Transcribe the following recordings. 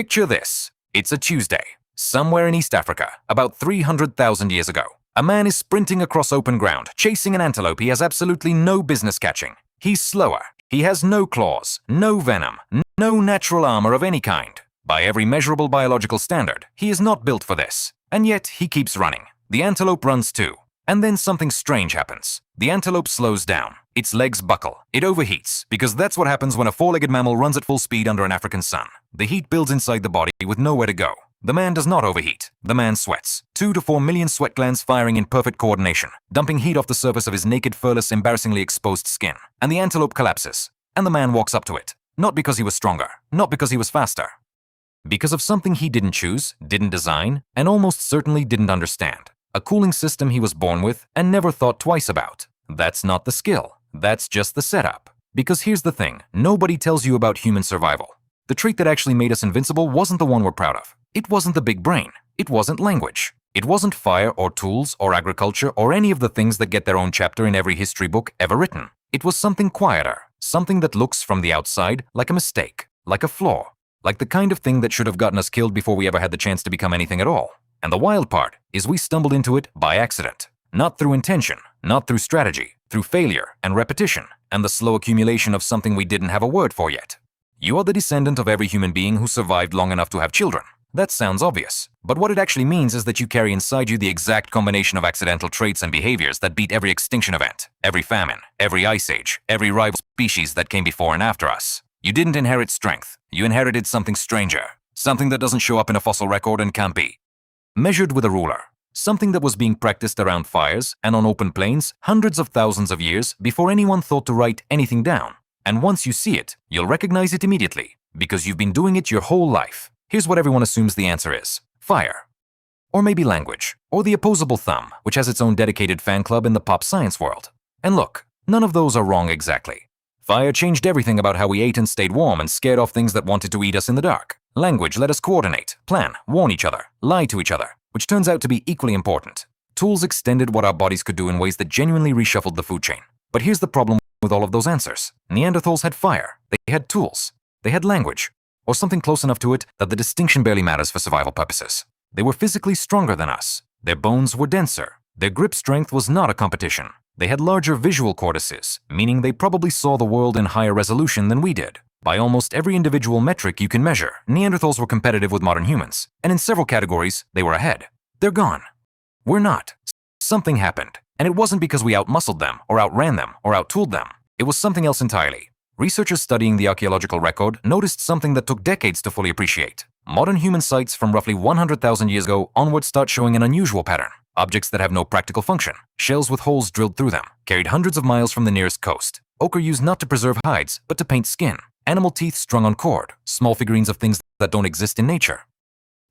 Picture this. It's a Tuesday, somewhere in East Africa, about 300,000 years ago. A man is sprinting across open ground, chasing an antelope he has absolutely no business catching. He's slower. He has no claws, no venom, no natural armor of any kind. By every measurable biological standard, he is not built for this. And yet, he keeps running. The antelope runs too. And then something strange happens. The antelope slows down. Its legs buckle. It overheats, because that's what happens when a four-legged mammal runs at full speed under an African sun. The heat builds inside the body with nowhere to go. The man does not overheat. The man sweats. 2 to 4 million sweat glands firing in perfect coordination, dumping heat off the surface of his naked, furless, embarrassingly exposed skin. And the antelope collapses. And the man walks up to it. Not because he was stronger. Not because he was faster. Because of something he didn't choose, didn't design, and almost certainly didn't understand. A cooling system he was born with and never thought twice about. That's not the skill. That's just the setup. Because here's the thing, nobody tells you about human survival. The trait that actually made us invincible wasn't the one we're proud of. It wasn't the big brain. It wasn't language. It wasn't fire or tools or agriculture or any of the things that get their own chapter in every history book ever written. It was something quieter, something that looks from the outside like a mistake, like a flaw, like the kind of thing that should have gotten us killed before we ever had the chance to become anything at all. And the wild part is we stumbled into it by accident. Not through intention, not through strategy, through failure and repetition, and the slow accumulation of something we didn't have a word for yet. You are the descendant of every human being who survived long enough to have children. That sounds obvious, but what it actually means is that you carry inside you the exact combination of accidental traits and behaviors that beat every extinction event, every famine, every ice age, every rival species that came before and after us. You didn't inherit strength. You inherited something stranger, something that doesn't show up in a fossil record and can't be measured with a ruler. Something that was being practiced around fires and on open plains hundreds of thousands of years before anyone thought to write anything down. And once you see it, you'll recognize it immediately, because you've been doing it your whole life. Here's what everyone assumes the answer is. Fire. Or maybe language. Or the opposable thumb, which has its own dedicated fan club in the pop science world. And look, none of those are wrong exactly. Fire changed everything about how we ate and stayed warm and scared off things that wanted to eat us in the dark. Language let us coordinate, plan, warn each other, lie to each other, which turns out to be equally important. Tools extended what our bodies could do in ways that genuinely reshuffled the food chain. But here's the problem with all of those answers. Neanderthals had fire, they had tools, they had language, or something close enough to it that the distinction barely matters for survival purposes. They were physically stronger than us. Their bones were denser. Their grip strength was not a competition. They had larger visual cortices, meaning they probably saw the world in higher resolution than we did. By almost every individual metric you can measure, Neanderthals were competitive with modern humans, and in several categories, they were ahead. They're gone. We're not. Something happened, and it wasn't because we outmuscled them, or outran them, or outtooled them. It was something else entirely. Researchers studying the archaeological record noticed something that took decades to fully appreciate. Modern human sites from roughly 100,000 years ago onward start showing an unusual pattern. Objects that have no practical function, shells with holes drilled through them, carried hundreds of miles from the nearest coast. Ochre used not to preserve hides, but to paint skin. Animal teeth strung on cord, small figurines of things that don't exist in nature.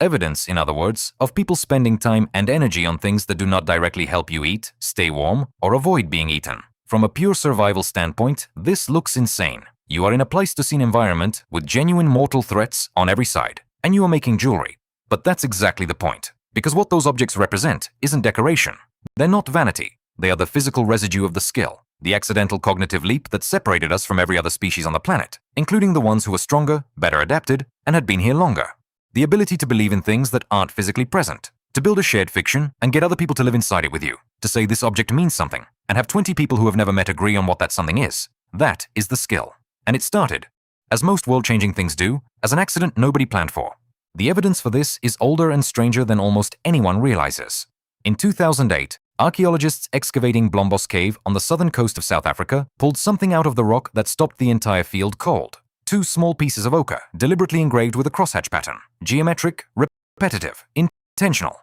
Evidence, in other words, of people spending time and energy on things that do not directly help you eat, stay warm, or avoid being eaten. From a pure survival standpoint, this looks insane. You are in a Pleistocene environment with genuine mortal threats on every side, and you are making jewelry. But that's exactly the point, because what those objects represent isn't decoration. They're not vanity. They are the physical residue of the skill, the accidental cognitive leap that separated us from every other species on the planet, including the ones who were stronger, better adapted, and had been here longer. The ability to believe in things that aren't physically present, to build a shared fiction and get other people to live inside it with you, to say this object means something, and have 20 people who have never met agree on what that something is. That is the skill. And it started, as most world-changing things do, as an accident nobody planned for. The evidence for this is older and stranger than almost anyone realizes. In 2008, archaeologists excavating Blombos Cave on the southern coast of South Africa pulled something out of the rock that stopped the entire field cold. 2 small pieces of ochre, deliberately engraved with a crosshatch pattern. Geometric, repetitive, intentional.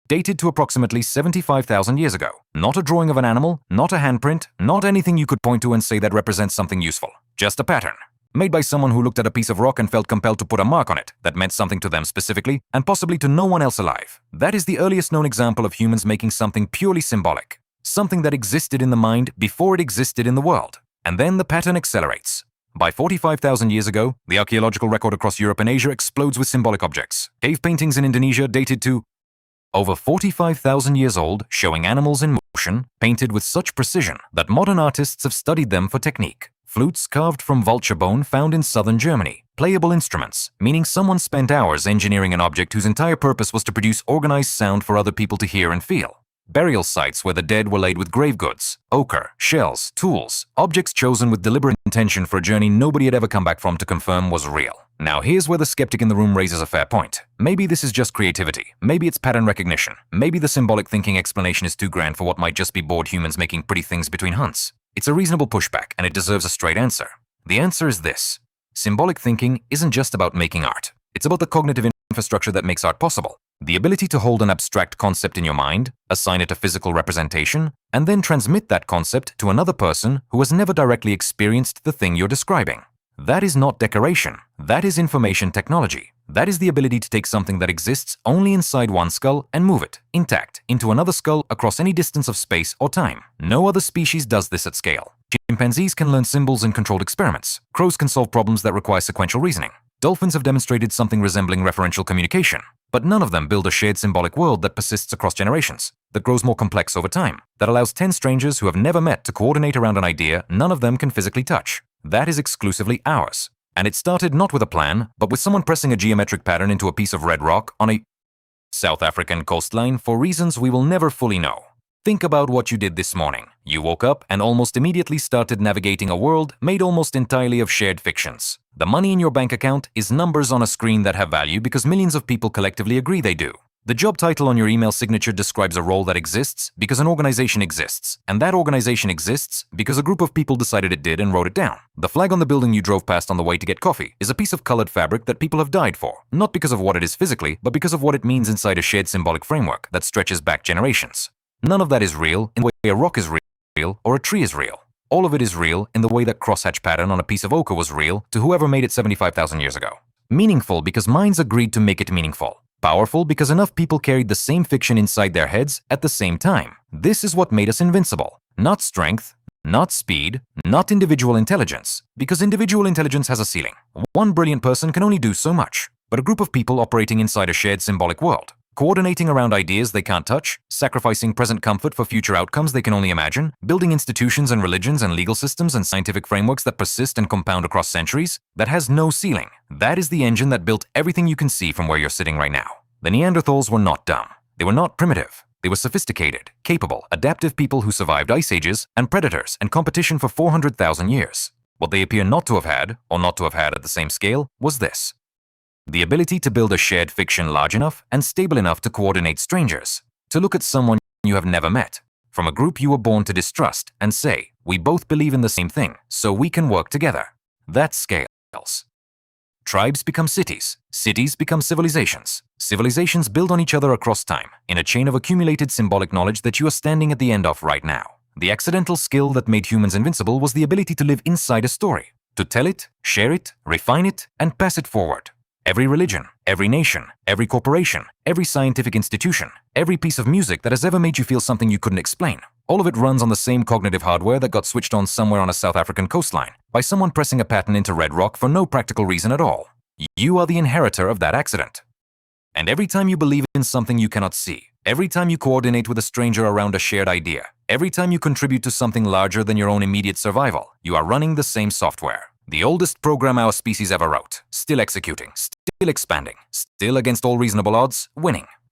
Dated to approximately 75,000 years ago. Not a drawing of an animal, not a handprint, not anything you could point to and say that represents something useful. Just a pattern. Made by someone who looked at a piece of rock and felt compelled to put a mark on it that meant something to them specifically, and possibly to no one else alive. That is the earliest known example of humans making something purely symbolic. Something that existed in the mind before it existed in the world. And then the pattern accelerates. By 45,000 years ago, the archaeological record across Europe and Asia explodes with symbolic objects. Cave paintings in Indonesia dated to over 45,000 years old, showing animals in motion, painted with such precision that modern artists have studied them for technique. Flutes carved from vulture bone found in southern Germany. Playable instruments, meaning someone spent hours engineering an object whose entire purpose was to produce organized sound for other people to hear and feel. Burial sites where the dead were laid with grave goods, ochre, shells, tools, objects chosen with deliberate intention for a journey nobody had ever come back from to confirm was real. Now here's where the skeptic in the room raises a fair point. Maybe this is just creativity. Maybe it's pattern recognition. Maybe the symbolic thinking explanation is too grand for what might just be bored humans making pretty things between hunts. It's a reasonable pushback, and it deserves a straight answer. The answer is this. Symbolic thinking isn't just about making art. It's about the cognitive infrastructure that makes art possible. The ability to hold an abstract concept in your mind, assign it a physical representation, and then transmit that concept to another person who has never directly experienced the thing you're describing. That is not decoration. That is information technology. That is the ability to take something that exists only inside one skull and move it, intact, into another skull across any distance of space or time. No other species does this at scale. Chimpanzees can learn symbols in controlled experiments. Crows can solve problems that require sequential reasoning. Dolphins have demonstrated something resembling referential communication. But none of them build a shared symbolic world that persists across generations, that grows more complex over time, that allows 10 strangers who have never met to coordinate around an idea none of them can physically touch. That is exclusively ours. And it started not with a plan, but with someone pressing a geometric pattern into a piece of red rock on a South African coastline for reasons we will never fully know. Think about what you did this morning. You woke up and almost immediately started navigating a world made almost entirely of shared fictions. The money in your bank account is numbers on a screen that have value because millions of people collectively agree they do. The job title on your email signature describes a role that exists because an organization exists, and that organization exists because a group of people decided it did and wrote it down. The flag on the building you drove past on the way to get coffee is a piece of colored fabric that people have died for, not because of what it is physically, but because of what it means inside a shared symbolic framework that stretches back generations. None of that is real in the way a rock is real or a tree is real. All of it is real in the way that crosshatch pattern on a piece of ochre was real to whoever made it 75,000 years ago. Meaningful because minds agreed to make it meaningful. Powerful because enough people carried the same fiction inside their heads at the same time. This is what made us invincible. Not strength, not speed, not individual intelligence, because individual intelligence has a ceiling. One brilliant person can only do so much, but a group of people operating inside a shared symbolic world, coordinating around ideas they can't touch, sacrificing present comfort for future outcomes they can only imagine, building institutions and religions and legal systems and scientific frameworks that persist and compound across centuries, that has no ceiling. That is the engine that built everything you can see from where you're sitting right now. The Neanderthals were not dumb. They were not primitive. They were sophisticated, capable, adaptive people who survived ice ages and predators and competition for 400,000 years. What they appear not to have had, or not to have had at the same scale, was this. The ability to build a shared fiction large enough and stable enough to coordinate strangers, to look at someone you have never met, from a group you were born to distrust, and say, we both believe in the same thing, so we can work together. That scales. Tribes become cities. Cities become civilizations. Civilizations build on each other across time, in a chain of accumulated symbolic knowledge that you are standing at the end of right now. The accidental skill that made humans invincible was the ability to live inside a story, to tell it, share it, refine it, and pass it forward. Every religion, every nation, every corporation, every scientific institution, every piece of music that has ever made you feel something you couldn't explain, all of it runs on the same cognitive hardware that got switched on somewhere on a South African coastline by someone pressing a pattern into red rock for no practical reason at all. You are the inheritor of that accident. And every time you believe in something you cannot see, every time you coordinate with a stranger around a shared idea, every time you contribute to something larger than your own immediate survival, you are running the same software. The oldest program our species ever wrote, still executing, still expanding, still against all reasonable odds, winning.